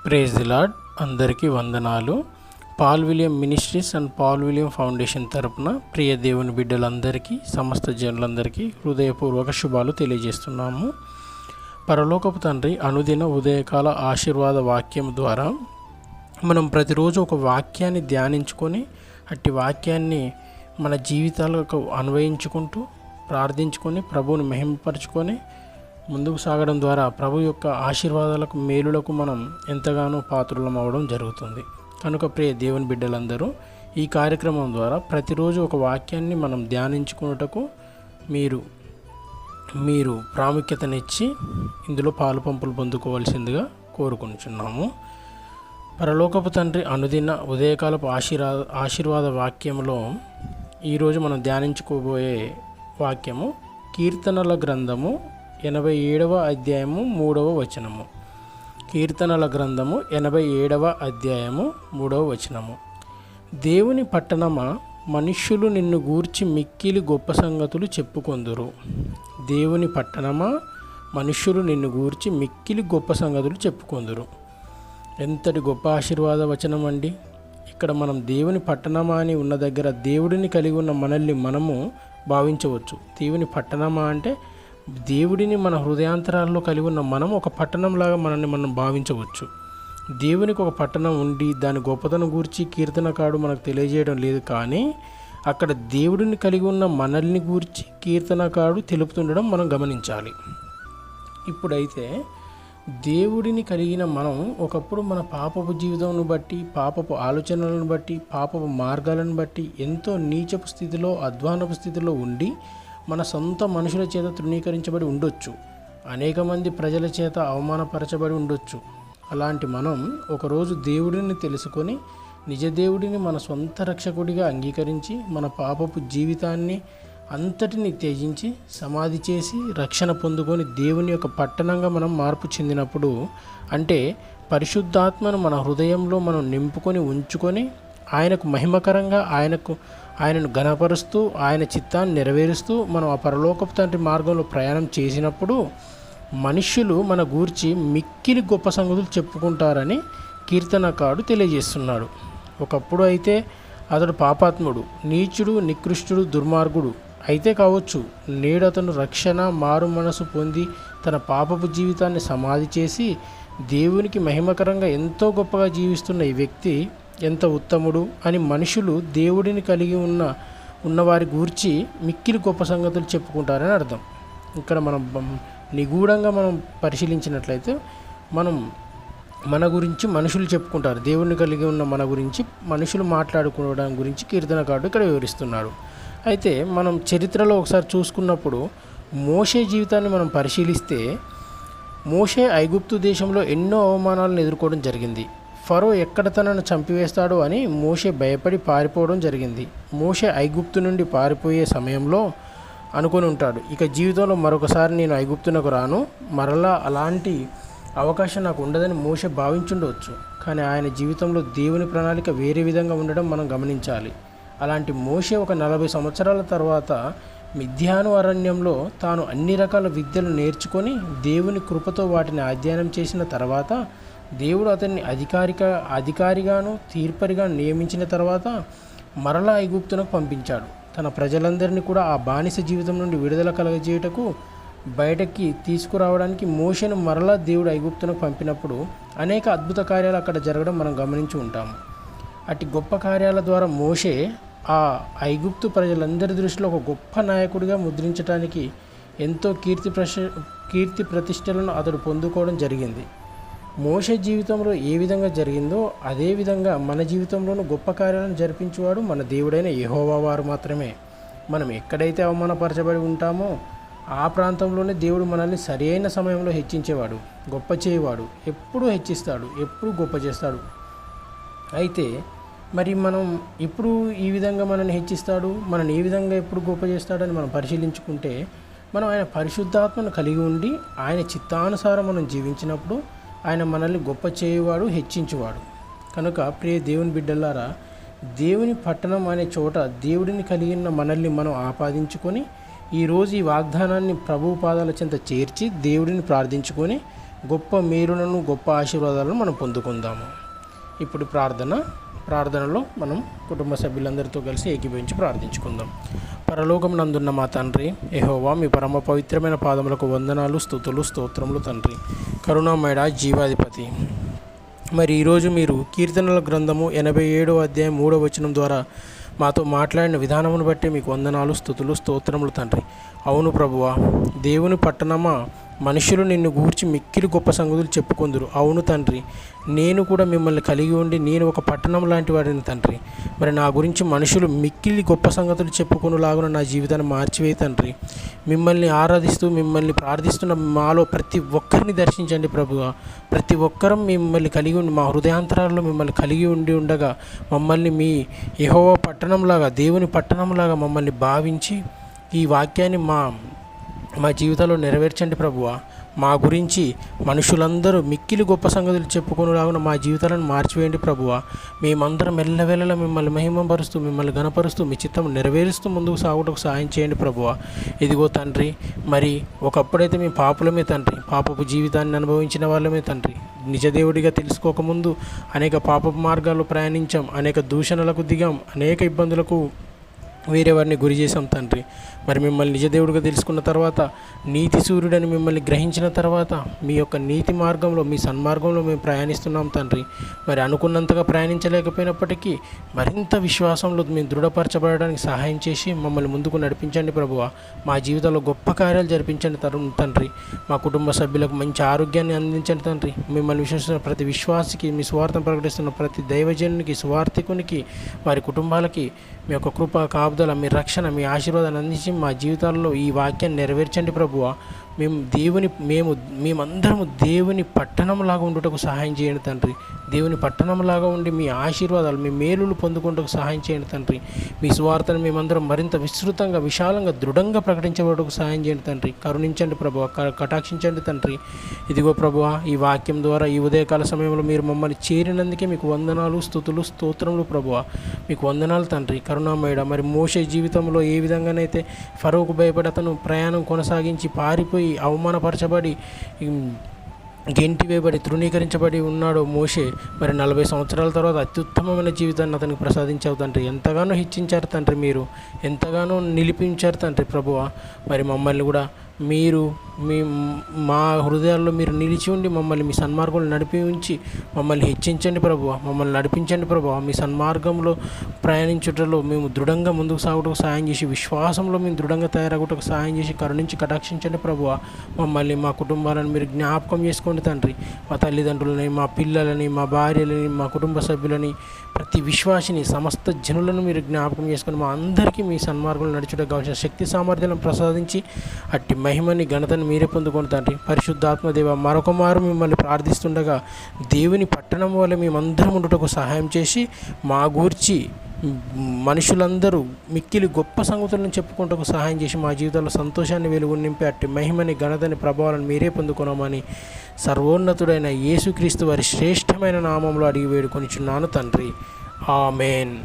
Praise the lord. అందరికీ వందనాలు. Paul William ministries and Paul William foundation తరపున ప్రియ దేవుని బిడ్డలందరికీ, సమస్త జనులందరికీ హృదయపూర్వక శుభాలు తెలియజేస్తున్నాము. పరలోకపు తండ్రి అనుదిన ఉదయకాల ఆశీర్వాద వాక్యం ద్వారా మనం ప్రతిరోజు ఒక వాక్యాన్ని ధ్యానించుకొని అట్టి వాక్యాన్ని మన జీవితాలకు అన్వయించుకుంటూ ప్రార్థించుకొని ప్రభువుని మహిమపరుచుకొని ముందుకు సాగడం ద్వారా ప్రభు యొక్క ఆశీర్వాదాలకు మేలులకు మనం ఎంతగానో పాత్రులం అవ్వడం జరుగుతుంది. కనుక ప్రియ దేవుని బిడ్డలందరూ ఈ కార్యక్రమం ద్వారా ప్రతిరోజు ఒక వాక్యాన్ని మనం ధ్యానించుకున్నటకు మీరు ప్రాముఖ్యతనిచ్చి ఇందులో పాలు పంపులు పొందుకోవాల్సిందిగా కోరుకుంటున్నాము. పరలోకపు తండ్రి అనుదిన ఉదయకాలపు ఆశీర్వాద వాక్యంలో ఈరోజు మనం ధ్యానించుకోబోయే వాక్యము కీర్తనల గ్రంథము 87వ అధ్యాయము 3వ వచనము. కీర్తనల గ్రంథము 87వ అధ్యాయము 3వ వచనము. దేవుని పట్టణమా, మనుష్యులు నిన్ను గూర్చి మిక్కిలి గొప్ప సంగతులు చెప్పుకొందురు. దేవుని పట్టణమా, మనుష్యులు నిన్ను గూర్చి మిక్కిలి గొప్ప సంగతులు చెప్పుకొందురు. ఎంతటి గొప్ప ఆశీర్వాద వచనం అండి. ఇక్కడ మనం దేవుని పట్టణమా అని ఉన్న దగ్గర దేవుడిని కలిగి ఉన్న మనల్ని మనము భావించవచ్చు. దేవుని పట్టణమా అంటే దేవుడిని మన హృదయాంతరాల్లో కలిగి ఉన్న మనం ఒక పట్టణంలాగా మనల్ని మనం భావించవచ్చు. దేవునికి ఒక పట్టణం ఉండి దాని గొప్పతనం గురించి కీర్తనకారుడు మనకు తెలియజేయడం లేదు, కానీ అక్కడ దేవుడిని కలిగి ఉన్న మనల్ని గురించి కీర్తనకారుడు తెలుపుతుండడం మనం గమనించాలి. ఇప్పుడైతే దేవుడిని కలిగిన మనం ఒకప్పుడు మన పాపపు జీవితంను బట్టి, పాపపు ఆలోచనలను బట్టి, పాపపు మార్గాలను బట్టి ఎంతో నీచపు స్థితిలో, అధ్వానపు స్థితిలో ఉండి మన సొంత మనుషుల చేత తృణీకరించబడి ఉండొచ్చు. అనేక మంది ప్రజల చేత అవమానపరచబడి ఉండొచ్చు. అలాంటి మనం ఒకరోజు దేవుడిని తెలుసుకొని నిజ దేవుడిని మన సొంత రక్షకుడిగా అంగీకరించి మన పాపపు జీవితాన్ని అంతటిని త్యజించి సమాధి చేసి రక్షణ పొందుకొని దేవుని యొక్క పట్టణంగా మనం మార్పు చెందినప్పుడు, అంటే పరిశుద్ధాత్మను మన హృదయంలో మనం నింపుకొని ఉంచుకొని ఆయనకు మహిమకరంగా ఆయనను ఘనపరుస్తూ ఆయన చిత్తాన్ని నెరవేరుస్తూ మనం ఆ పరలోకపు తండ్రి మార్గంలో ప్రయాణం చేసినప్పుడు మనుష్యులు మన గూర్చి మిక్కిలి గొప్ప సంగతులు చెప్పుకుంటారని కీర్తనకారుడు తెలియజేస్తున్నాడు. ఒకప్పుడు అయితే అతడు పాపాత్ముడు, నీచుడు, నికృష్టుడు, దుర్మార్గుడు అయితే కావచ్చు. నేడు అతను రక్షణ, మారు మనసు పొంది తన పాపపు జీవితాన్ని సమాధి చేసి దేవునికి మహిమకరంగా ఎంతో గొప్పగా జీవిస్తున్న ఈ వ్యక్తి ఎంత ఉత్తముడు అని మనుషులు దేవుడిని కలిగి ఉన్నవారి గూర్చి మిక్కిలి గొప్ప సంగతులు చెప్పుకుంటారని అర్థం. ఇక్కడ మనం నిగూఢంగా మనం పరిశీలించినట్లయితే మన గురించి మనుషులు చెప్పుకుంటారు. దేవుడిని కలిగి ఉన్న మన గురించి మనుషులు మాట్లాడుకోవడం గురించి కీర్తనకారుడు ఇక్కడ వివరిస్తున్నాడు. అయితే మనం చరిత్రలో ఒకసారి చూసుకున్నప్పుడు మోషే జీవితాన్ని మనం పరిశీలిస్తే మోషే ఐగుప్తు దేశంలో ఎన్నో అవమానాలను ఎదుర్కోవడం జరిగింది. ఫరో ఎక్కడ తనను చంపివేస్తాడో అని మోషే భయపడి పారిపోవడం జరిగింది. మోషే ఐగుప్తు నుండి పారిపోయే సమయంలో అనుకొని ఉంటాడు, ఇక జీవితంలో మరొకసారి నేను ఐగుప్తునకు రాను, మరలా అలాంటి అవకాశం నాకు ఉండదని మోషే భావించుండవచ్చు. కానీ ఆయన జీవితంలో దేవుని ప్రణాళిక వేరే విధంగా ఉండడం మనం గమనించాలి. అలాంటి మోషే ఒక 40 సంవత్సరాల తర్వాత మిద్యాను అరణ్యంలో తాను అన్ని రకాల విద్యలు నేర్చుకొని దేవుని కృపతో వాటిని అధ్యయనం చేసిన తర్వాత దేవుడు అతన్ని అధికారిగాను తీర్పరిగా నియమించిన తర్వాత మరలా ఐగుప్తునకు పంపించాడు. తన ప్రజలందరినీ కూడా ఆ బానిస జీవితం నుండి విడుదల కలగజేయుటకు బయటకి తీసుకురావడానికి మోషేను మరలా దేవుడు ఐగుప్తునకు పంపినప్పుడు అనేక అద్భుత కార్యాలు అక్కడ జరగడం మనం గమనించి ఉంటాము. అట్టి గొప్ప కార్యాల ద్వారా మోషే ఆ ఐగుప్తు ప్రజలందరి దృష్టిలో ఒక గొప్ప నాయకుడిగా ముద్రించడానికి ఎంతో కీర్తి ప్రతిష్టలను అతడు పొందుకోవడం జరిగింది. మోషే జీవితంలో ఏ విధంగా జరిగిందో అదే విధంగా మన జీవితంలోనూ గొప్ప కార్యాలను జరిపించేవాడు మన దేవుడైన యెహోవా వారు మాత్రమే. మనం ఎక్కడైతే అవమానపరచబడి ఉంటామో ఆ ప్రాంతంలోనే దేవుడు మనల్ని సరి అయిన సమయంలో హెచ్చించేవాడు, గొప్ప చేయవాడు. ఎప్పుడూ హెచ్చిస్తాడు, ఎప్పుడు గొప్ప చేస్తాడు. అయితే మరి మనం ఎప్పుడు ఈ విధంగా మనల్ని హెచ్చిస్తాడు, మనల్ని ఏ విధంగా ఎప్పుడు గొప్ప చేస్తాడని మనం పరిశీలించుకుంటే, మనం ఆయన పరిశుద్ధాత్మను కలిగి ఉండి ఆయన చిత్తానుసారం మనం జీవించినప్పుడు ఆయన మనల్ని గొప్ప చేయువాడు, హెచ్చించువాడు. కనుక ప్రియ దేవుని బిడ్డలారా, దేవుని పట్టణం అనే చోట దేవుడిని కలిగిన మనల్ని మనం ఆపాదించుకొని ఈరోజు ఈ వాగ్దానాన్ని ప్రభువు పాదాల చెంత చేర్చి దేవుడిని ప్రార్థించుకొని గొప్ప మేలులను గొప్ప ఆశీర్వాదాలను మనం పొందుకుందాము. ఇప్పుడు ప్రార్థనలో మనం కుటుంబ సభ్యులందరితో కలిసి ఏకీభవించి ప్రార్థించుకుందాం. పరలోకమునందున్న మా తండ్రి యెహోవా, మీ పరమ పవిత్రమైన పాదములకు వందనాలు, స్తుతులు, స్తోత్రములు తండ్రి. కరుణామయుడా, జీవాధిపతి, మరి ఈరోజు మీరు కీర్తనల గ్రంథము 87వ అధ్యాయం 3వ వచనం ద్వారా మాతో మాట్లాడిన విధానమును బట్టి మీకు వందనాలు, స్తుతులు, స్తోత్రములు తండ్రి. అవును ప్రభువా, దేవుని పట్టణమా, మనుషులు నిన్ను గూర్చి మిక్కిలి గొప్ప సంగతులు చెప్పుకొందురు. అవును తండ్రి, నేను కూడా మిమ్మల్ని కలిగి ఉండి నేను ఒక పట్టణం లాంటి వాడిని తండ్రి. మరి నా గురించి మనుషులు మిక్కిలి గొప్ప సంగతులు చెప్పుకొనులాగున నా జీవితాన్ని మార్చివేయి తండ్రి. మిమ్మల్ని ఆరాధిస్తూ మిమ్మల్ని ప్రార్థిస్తున్న మాలో ప్రతి ఒక్కరిని దర్శించండి ప్రభువా. ప్రతి ఒక్కరం మిమ్మల్ని కలిగి ఉండి మా హృదయాంతరాల్లో మిమ్మల్ని కలిగి ఉండగా మమ్మల్ని మీ యెహోవా పట్టణంలాగా, దేవుని పట్టణంలాగా మమ్మల్ని భావించి ఈ వాక్యాన్ని మా జీవితంలో నెరవేర్చండి ప్రభువా. మా గురించి మనుషులందరూ మిక్కిలి గొప్ప సంగతులు చెప్పుకునేలాగా మా జీవితాలను మార్చివేయండి ప్రభువా. మేమందరం మెల్లవెల్లలా మిమ్మల్ని మహిమపరుస్తూ మిమ్మల్ని ఘనపరుస్తూ మీ చిత్తం నెరవేరుస్తూ ముందుకు సాగుటకు సహాయం చేయండి ప్రభువా. ఇదిగో తండ్రి, మరి ఒకప్పుడైతే మేము పాపులమే తండ్రి, పాపపు జీవితాన్ని అనుభవించిన వాళ్ళమే తండ్రి. నిజదేవుడిగా తెలుసుకోకముందు అనేక పాపపు మార్గాల్లో ప్రయాణించాం, అనేక దూషణలకు దిగాం, అనేక ఇబ్బందులకు వేరే వారిని గురి చేశాం తండ్రి. మరి మిమ్మల్ని నిజదేవుడిగా తెలుసుకున్న తర్వాత, నీతి సూర్యుడని మిమ్మల్ని గ్రహించిన తర్వాత మీ యొక్క నీతి మార్గంలో, మీ సన్మార్గంలో మేము ప్రయాణిస్తున్నాం తండ్రి. మరి అనుకున్నంతగా ప్రయాణించలేకపోయినప్పటికీ మరింత విశ్వాసంలో మేము దృఢపరచబడడానికి సహాయం చేసి మమ్మల్ని ముందుకు నడిపించండి ప్రభువా. మా జీవితంలో గొప్ప కార్యాలు జరిపించండి తండ్రి. మా కుటుంబ సభ్యులకు మంచి ఆరోగ్యాన్ని అందించండి తండ్రి. మిమ్మల్ని విశ్వసిస్తున్న ప్రతి విశ్వాసికి, మీ స్వార్థం ప్రకటిస్తున్న ప్రతి దైవజనునికి, స్వార్థికునికి, వారి కుటుంబాలకి మీ యొక్క కృప, కాపుదల, మీ రక్షణ, మీ ఆశీర్వాదాన్ని అందించి మా జీవితాల్లో ఈ వాక్యాన్ని నెరవేర్చండి ప్రభువా. మేమందరము దేవుని పట్టణంలాగా ఉండుటకు సహాయం చేయండి తండ్రి. దేవుని పట్టణంలాగా ఉండి మీ ఆశీర్వాదాలు, మీ మేలులు పొందుకుంటకు సహాయం చేయండి తండ్రి. మీ సువార్తను మేమందరం మరింత విస్తృతంగా, విశాలంగా, దృఢంగా ప్రకటించబడకు సహాయం చేయండి తండ్రి. కరుణించండి ప్రభువా, కటాక్షించండి తండ్రి. ఇదిగో ప్రభువా, ఈ వాక్యం ద్వారా ఈ ఉదయకాల సమయంలో మీరు మమ్మల్ని చేరినందుకే మీకు వందనాలు, స్తుతులు, స్తోత్రములు ప్రభువా. మీకు వందనాలు తండ్రి. కరుణామయుడ, మరి మోషే జీవితంలో ఏ విధంగానైతే ఫరోకు భయపడి అతను ప్రయాణం కొనసాగించి పారిపోయి అవమానపరచబడి గెంటివేయబడి తృణీకరించబడి ఉన్నాడు మోషే, మరి 40 సంవత్సరాల తర్వాత అత్యుత్తమమైన జీవితాన్ని అతనికి ప్రసాదించావు తండ్రి. ఎంతగానో హెచ్చించారు తండ్రి, మీరు ఎంతగానో నిలిపించారు తండ్రి ప్రభువా. మరి మమ్మల్ని కూడా మీరు మా హృదయాల్లో మీరు నిలిచి ఉండి మమ్మల్ని మీ సన్మార్గంలో నడిపి ఉంచి మమ్మల్ని హెచ్చించండి ప్రభువా. మమ్మల్ని నడిపించండి ప్రభువా. మీ సన్మార్గంలో ప్రయాణించుటలో మేము దృఢంగా ముందుకు సాగుటకు సహాయం చేసి, విశ్వాసంలో మేము దృఢంగా తయారగుటకు సహాయం చేసి కరుణించి కటాక్షించండి ప్రభువా. మమ్మల్ని, మా కుటుంబాలను మీరు జ్ఞాపకం చేసుకోండి తండ్రి. మా తల్లిదండ్రులని, మా పిల్లలని, మా భార్యలని, మా కుటుంబ సభ్యులని, ప్రతి విశ్వాసిని, సమస్త జనులను మీరు జ్ఞాపకం చేసుకొని మా అందరికీ మీ సన్మార్గంలో నడుచుటకు కావాల్సిన శక్తి సామర్థ్యాలను ప్రసాదించి అట్టి మహిమని, ఘనతని మీరే పొందుకొని తండ్రి. పరిశుద్ధాత్మదేవ, మరొక మారు మిమ్మల్ని ప్రార్థిస్తుండగా దేవుని పట్టణం వల్ల మేమందరం ఉండుటకు సహాయం చేసి మా గూర్చి మనుషులందరూ మిక్కిలి గొప్ప సంగతులను చెప్పుకుంటూ సహాయం చేసి మా జీవితంలో సంతోషాన్ని వెలుగు నింపి అట్టి మహిమని, ఘనతని, ప్రభావాలను మీరే పొందుకున్నామని సర్వోన్నతుడైన యేసుక్రీస్తు వారి శ్రేష్టమైన నామంలో అడిగి వేడుకొనిచున్నాను తండ్రి. ఆమేన్.